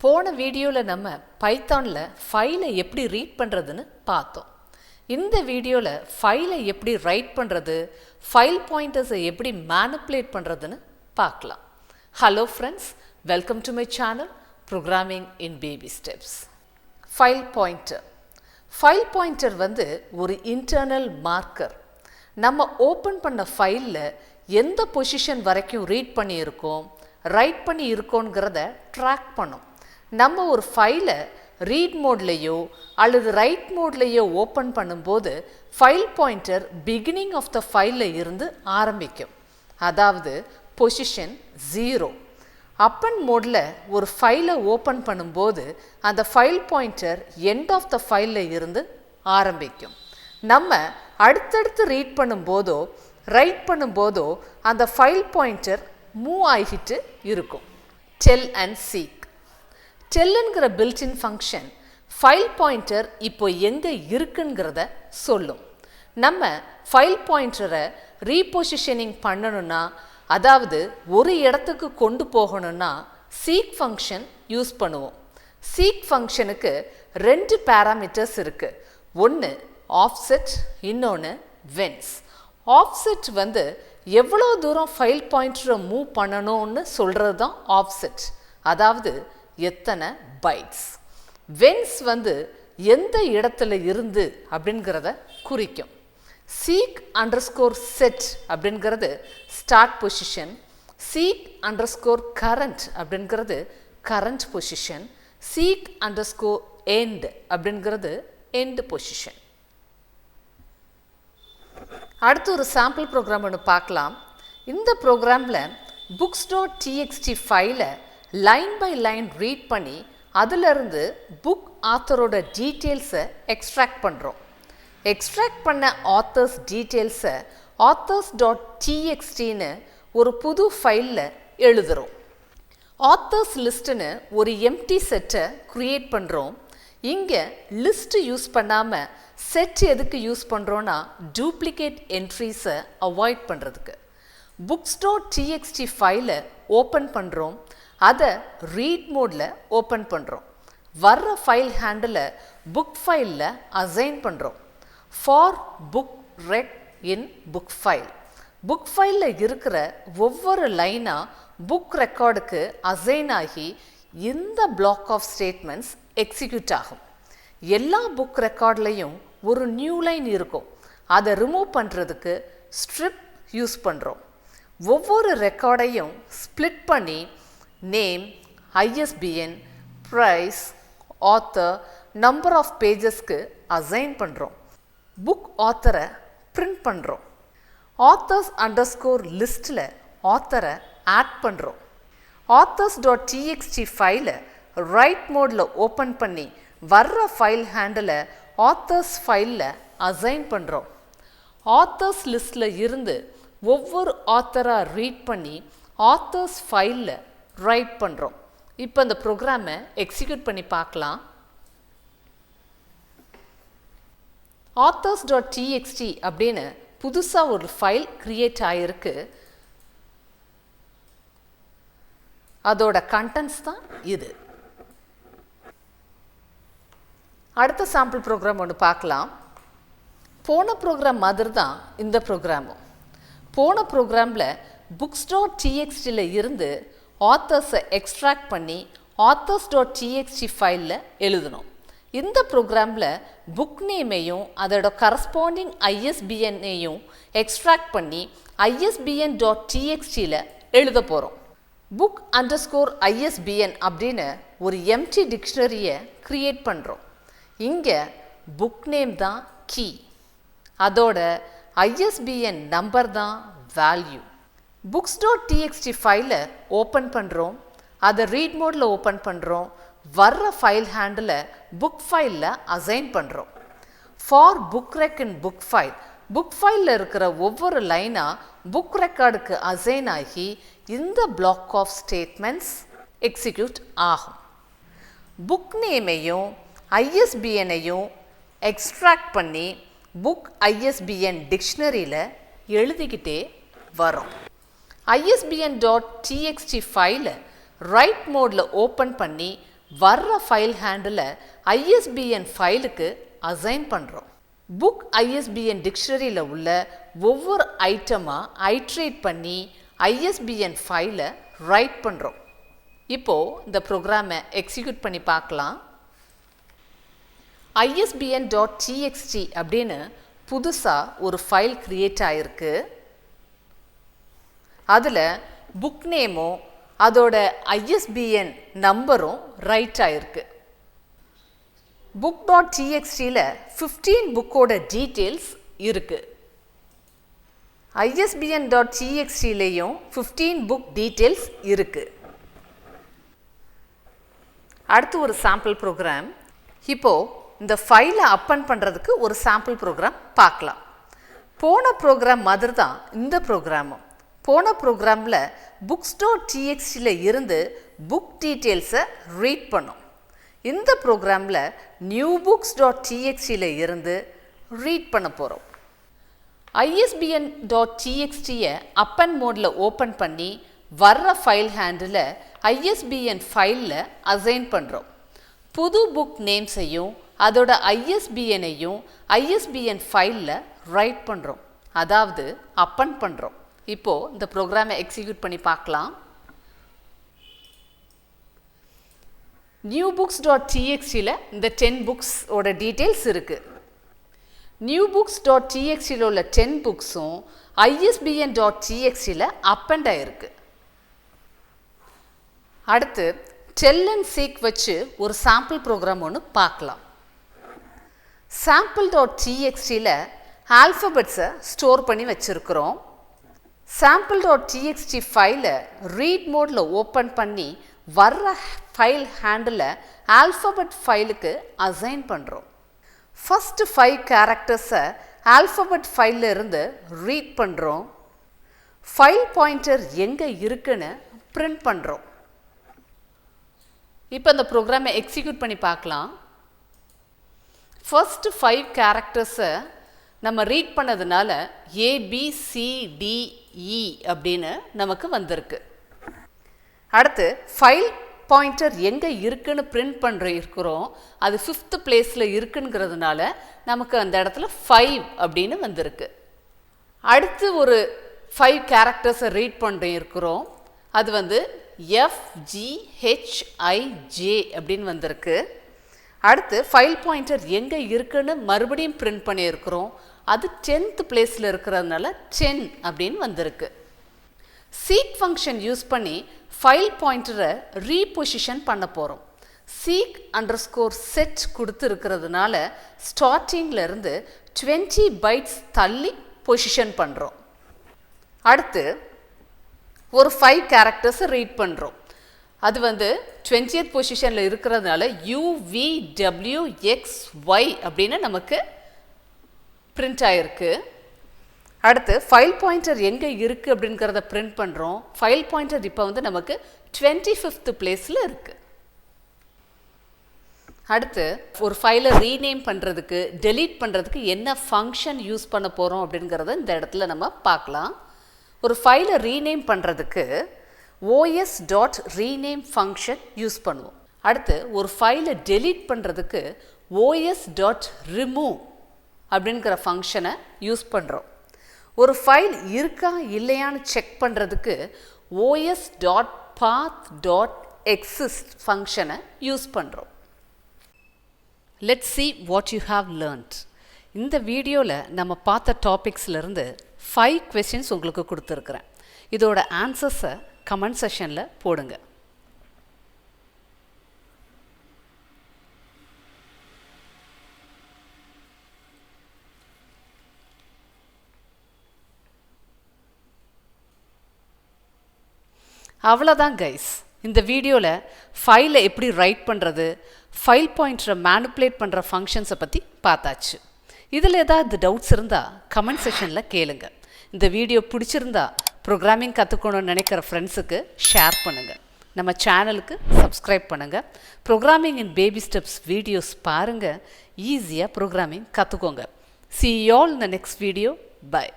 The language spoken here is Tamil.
போன வீடியோவில் நம்ம பைத்தானில் ஃபைலை எப்படி ரீட் பண்ணுறதுன்னு பார்த்தோம். இந்த வீடியோவில் ஃபைலை எப்படி ரைட் பண்ணுறது, ஃபைல் பாயிண்டர்ஸை எப்படி மேனிப்புலேட் பண்ணுறதுன்னு பார்க்கலாம். Hello friends, welcome to my channel programming in baby steps. File pointer. File pointer ஒரு இன்டர்னல் மார்க்கர். நம்ம ஓப்பன் பண்ண ஃபைலில் எந்த பொசிஷன் வரைக்கும் ரீட் பண்ணியிருக்கோம், ரைட் பண்ணி இருக்கோங்கிறத ட்ராக் பண்ணும். நம்ம ஒரு ஃபைலை ரீட் மோட்லேயோ அல்லது ரைட் மோட்லேயோ ஓப்பன் பண்ணும்போது file pointer beginning of the ஃபைலில் இருந்து ஆரம்பிக்கும். அதாவது பொசிஷன் 0. அப்பன் மோடில் ஒரு ஃபைலை ஓப்பன் பண்ணும்போது அந்த file pointer end of the ஃபைலில் இருந்து ஆரம்பிக்கும். நம்ம அடுத்தடுத்து ரீட் பண்ணும்போதோ ரைட் பண்ணும்போதோ அந்த ஃபைல் பாயிண்டர் மூவ் ஆகிட்டு இருக்கும். Tell and seek. டெல்லுங்கிற பில்ட்இன் ஃபங்க்ஷன் ஃபைல் பாயிண்டர் இப்போ எங்கே இருக்குங்கிறத சொல்லும். நம்ம ஃபைல் பாயிண்டரை ரீபொசிஷனிங் பண்ணணும்னா, அதாவது ஒரு இடத்துக்கு கொண்டு போகணும்னா சீக் ஃபங்க்ஷன் யூஸ் பண்ணுவோம். சீக் ஃபங்க்ஷனுக்கு 2 பேராமீட்டர்ஸ் இருக்குது. ஒன்று ஆஃப்செட், இன்னொன்று வென்ஸ். ஆஃப்செட் எவ்வளோ தூரம் ஃபைல் பாயிண்டரை மூவ் பண்ணணும்னு சொல்கிறது தான் ஆஃப்செட், அதாவது எத்தனை பைட்ஸ். வென்ஸ் எந்த இடத்துல இருந்து அப்படிங்கிறத குறிக்கும். சீக் அண்டர்ஸ்கோர் செட் அப்படிங்கிறது start position, seek underscore current அப்படிங்கிறது current position, seek underscore end அப்படிங்கிறது எண்ட் பொசிஷன். அடுத்து ஒரு சாம்பிள் ப்ரோக்ராம் ஒன்று பார்க்கலாம். இந்த ப்ரோக்ராமில் books.txt ஃபைலை லைன் பை லைன் ரீட் பண்ணி அதிலிருந்து புக் ஆத்தரோட டீட்டெயில்ஸை எக்ஸ்ட்ராக்ட் பண்ணுறோம். எக்ஸ்ட்ராக்ட் பண்ண ஆத்தர்ஸ் டீட்டெயில்ஸை authors.txtன்னு ஒரு புது ஃபைலில் எழுதுகிறோம். ஆத்தர்ஸ் லிஸ்ட்டுன்னு ஒரு எம்டி செட்டை க்ரியேட் பண்ணுறோம். இங்கே லிஸ்ட்டு யூஸ் பண்ணாமல் செட் எதுக்கு யூஸ் பண்ணுறோன்னா டூப்ளிகேட் என்ட்ரிஸை அவாய்ட் பண்ணுறதுக்கு. books.txt ஃபைலை ஓப்பன் பண்ணுறோம். அதை ரீட் மோடில் ஓப்பன் பண்ணுறோம். வர்ற ஃபைல் ஹேண்டில் புக் ஃபைலில் அசைன் பண்ணுறோம். For book red in book file. Book ஃபைலில் இருக்கிற ஒவ்வொரு லைனாக புக் ரெக்கார்டுக்கு அசைன் ஆகி இந்த பிளாக் ஆஃப் ஸ்டேட்மெண்ட்ஸ் எக்ஸிக்யூட் ஆகும். எல்லா புக் ரெக்கார்ட்லேயும் ஒரு நியூ லைன் இருக்கும். அதை ரிமூவ் பண்ணுறதுக்கு ஸ்ட்ரிப் யூஸ் பண்ணுறோம். ஒவ்வொரு ரெக்கார்டையும் ஸ்ப்ளிட் பண்ணி name, ISBN, price, author, number of பேஜஸ்க்கு அசைன் பண்ணுறோம். புக் ஆத்தரை பிரிண்ட் பண்ணுறோம். ஆத்தர்ஸ் அண்டர்ஸ்கோர் லிஸ்ட்டில் ஆத்தரை ஆட் பண்ணுறோம். authors.txt ஃபைலை ரைட் மோடில் ஓப்பன் பண்ணி வர்ற ஃபைல் ஹேண்டில் ஆத்தர்ஸ் ஃபைலில் அசைன் பண்ணுறோம். ஆத்தர்ஸ் லிஸ்ட்டில் இருந்து ஒவ்வொரு ஆத்தராக ரீட் பண்ணி ஆத்தர்ஸ் ஃபைலில் ரைட் பண்ணுறோம். இப்போ இந்த ப்ரோக்ராமை எக்ஸிக்யூட் பண்ணி பார்க்கலாம். authors.txt அப்படின்னு புதுசாக ஒரு ஃபைல் கிரியேட் ஆகிருக்கு. அதோட கண்டென்ட்ஸ் தான் இது. அடுத்த சாம்பிள் ப்ரோக்ராம் ஒன்று பார்க்கலாம். போன ப்ரோக்ராம் மாதிரி தான் இந்த ப்ரோக்ராமும். போன ப்ரோக்ராமில் books.txtல இருந்து ஆத்தர்ஸை எக்ஸ்ட்ராக்ட் பண்ணி authors.txt ஃபைலில் எழுதணும். இந்த ப்ரோக்ராமில் புக் நேமையும் அதோட கரஸ்பாண்டிங் ISBNஐயும் எக்ஸ்ட்ராக்ட் பண்ணி ISBN.txtல எழுத போகிறோம். புக் அண்டர்ஸ்கோர் ISBN அப்படின்னு ஒரு எம்டி டிக்ஷனரியை க்ரியேட் பண்ணுறோம். இங்கே புக் நேம் தான் கீ, அதோட ISBN நம்பர் தான் வேல்யூ. books.txt ஃபைலை ஓப்பன் பண்ணுறோம். அதை ரீட் மோடில் ஓப்பன் பண்ணுறோம். வர்ற ஃபைல் ஹேண்டில் புக் ஃபைலில் அசைன் பண்ணுறோம். For book rec in book file. Book ஃபைலில் இருக்கிற ஒவ்வொரு லைனாக புக் ரெக்கார்டுக்கு அசைன் ஆகி இந்த பிளாக் ஆஃப் ஸ்டேட்மெண்ட்ஸ் எக்ஸிக்யூட் ஆகும். புக் நேமையும் ISBNஐயும் எக்ஸ்ட்ராக்ட் பண்ணி புக் ISBN டிக்ஷனரியில் எழுதிக்கிட்டே வரோம். ISBN.txt ஃபைலை ரைட் மோடில் ஓப்பன் பண்ணி வர்ற ஃபைல் ஹேண்டில் ஐஎஸ்பிஎன் ஃபைலுக்கு அசைன் பண்ணுறோம். புக் ஐஎஸ்பிஎன் டிக்ஷனரியில் உள்ள ஒவ்வொரு ஐட்டமாக ஐட்ரேட் பண்ணி ஐஎஸ்பிஎன் ஃபைலை ரைட் பண்ணுறோம். இப்போது இந்த ப்ரோக்ராமை எக்ஸிக்யூட் பண்ணி பார்க்கலாம். isbn.txt அப்படின்னு புதுசாக ஒரு ஃபைல் க்ரியேட் ஆகிருக்கு. அதில் புக் நேமும் அதோட ஐஎஸ்பிஎன் நம்பரும் ரைட் ஆகிருக்கு. book.txtல 15 புக்கோட டீட்டெயில்ஸ் இருக்குது. isbn.txtலேயும் 15 புக் டீட்டெயில்ஸ் இருக்குது. அடுத்து ஒரு சாம்பிள் ப்ரோக்ராம். இப்போது இந்த ஃபைலை அப்பன் பண்ணுறதுக்கு ஒரு சாம்பிள் ப்ரோக்ராம் பார்க்கலாம். போன ப்ரோக்ராம் மாதிரி தான் இந்த ப்ரோக்ராமும். போன ப்ரோக்ராமில் books.txtல இருந்து புக் டீட்டெயில்ஸை ரீட் பண்ணோம். இந்த ப்ரோக்ராமில் newbooks.txtல இருந்து ரீட் பண்ண போகிறோம். isbn.txtயை அப்பன் மோடில் ஓப்பன் பண்ணி வர்ற ஃபைல் ஹேண்டில் ஐஎஸ்பிஎன் ஃபைலில் அசைன் பண்ணுறோம். புது புக் நேம்ஸையும் அதோட ஐஎஸ்பிஎனையும் ஐஎஸ்பிஎன் ஃபைலில் ரைட் பண்ணுறோம், அதாவது அப்பன் பண்ணுறோம். இப்போது இந்த ப்ரோக்ராமை எக்ஸிக்யூட் பண்ணி பார்க்கலாம். newbooks.txtல இந்த 10 புக்ஸோட டீட்டெயில்ஸ் இருக்குது. newbooks.txtல உள்ள 10 புக்ஸும் isbn.txtல அப்பண்ட் ஆகிருக்கு. அடுத்து டெல் அண்ட் சீக் வச்சு ஒரு சாம்பிள் ப்ரோக்ராம் ஒன்று பார்க்கலாம். sample.txtல ஆல்ஃபபெட்ஸை ஸ்டோர் பண்ணி வச்சுருக்கிறோம். sample.txt ஃபைலை ரீட் மோடில் ஓப்பன் பண்ணி வர்ற ஃபைல் ஹேண்டில் ஆல்ஃபபெட் ஃபைலுக்கு அசைன் பண்ணுறோம். ஃபஸ்ட்டு 5 கேரக்டர்ஸை ஆல்ஃபபெட் ஃபைலில் இருந்து ரீட் பண்ணுறோம். ஃபைல் பாயிண்டர் எங்கே இருக்குன்னு பிரிண்ட் பண்ணுறோம். இப்போ இந்த ப்ரோக்ராமை எக்ஸிக்யூட் பண்ணி பார்க்கலாம். ஃபர்ஸ்ட் 5 கேரக்டர்ஸை நம்ம ரீட் பண்ணதுனால ABCDE அப்படின்னு நமக்கு வந்திருக்கு. அடுத்து ஃபைல் பாயிண்டர் எங்கே இருக்குன்னு பிரிண்ட் இருக்கிறோம். அது 5th பிளேஸில் இருக்குங்கிறதுனால நமக்கு அந்த இடத்துல 5 அப்படின்னு வந்திருக்கு. அடுத்து ஒரு 5 கேரக்டர்ஸை ரீட் இருக்கிறோம். அது வந்து FGHIJ அப்படின்னு வந்திருக்கு. அடுத்து ஃபைல் பாயிண்டர் எங்கே இருக்குன்னு மறுபடியும் பிரிண்ட் பண்ணியிருக்கிறோம். அது 10th பிளேஸில் இருக்கிறதுனால 10 அப்படின்னு வந்திருக்கு. சீக் ஃபங்க்ஷன் யூஸ் பண்ணி ஃபைல் பாயிண்டரை ரீபொசிஷன் பண்ண போகிறோம். சீக் _set கொடுத்து இருக்கிறதுனால ஸ்டார்டிங்கில் 20 பைட்ஸ் தள்ளி பொசிஷன் பண்ணுறோம். அடுத்து ஒரு 5 கேரக்டர்ஸை ரீட் பண்ணுறோம். அது வந்து 20th பொசிஷனில் இருக்கிறதுனால UVWXY அப்படின்னு நமக்கு பிரிண்ட் ஆகிருக்கு. அடுத்து ஃபைல் பாயிண்டர் எங்கே இருக்குது அப்படிங்கிறத பிரிண்ட் பண்ணுறோம். ஃபைல் பாயிண்டர் இப்போ வந்து நமக்கு 25th பிளேஸில் இருக்குது. அடுத்து ஒரு ஃபைலை ரீநேம் பண்ணுறதுக்கு டெலீட் பண்ணுறதுக்கு என்ன ஃபங்க்ஷன் யூஸ் பண்ண போகிறோம் அப்படிங்கிறத இந்த இடத்துல நம்ம பார்க்கலாம். ஒரு ஃபைலை ரீநேம் பண்ணுறதுக்கு os.rename ஃபங்க்ஷன் யூஸ் பண்ணுவோம். அடுத்து ஒரு ஃபைலை டெலீட் பண்ணுறதுக்கு os.remove அப்படிங்கிற ஃபங்க்ஷனை யூஸ் பண்ணுறோம். ஒரு ஃபைல் இருக்கா இல்லையான்னு செக் பண்ணுறதுக்கு os.path.exist ஃபங்க்ஷனை யூஸ் பண்ணுறோம். Let's see what you have learned. இந்த வீடியோவில் நம்ம பார்த்த டாபிக்ஸ்லேருந்து 5 questions உங்களுக்கு கொடுத்துருக்குறேன். இதோட ஆன்சர்ஸை கமெண்ட் செஷனில் போடுங்க. அவ்வளோதான் கைஸ். இந்த வீடியோவில் ஃபைலை எப்படி ரைட் பண்ணுறது, ஃபைல் பாயிண்டரை மேனிப்புலேட் பண்ணுற ஃபங்க்ஷன்ஸை பற்றி பார்த்தாச்சு. இதில் ஏதாவது டவுட்ஸ் இருந்தால் கமெண்ட் செஷனில் கேளுங்க. இந்த வீடியோ பிடிச்சிருந்தா ப்ரோக்ராமிங் கற்றுக்கணும்னு நினைக்கிற ஃப்ரெண்ட்ஸுக்கு ஷேர் பண்ணுங்கள். நம்ம சேனலுக்கு சப்ஸ்கிரைப் பண்ணுங்கள். ப்ரோக்ராமிங் இன் பேபி ஸ்டெப்ஸ் வீடியோஸ் பாருங்கள். ஈஸியாக ப்ரோக்ராமிங் கற்றுக்கோங்க. See you all in the next video. Bye.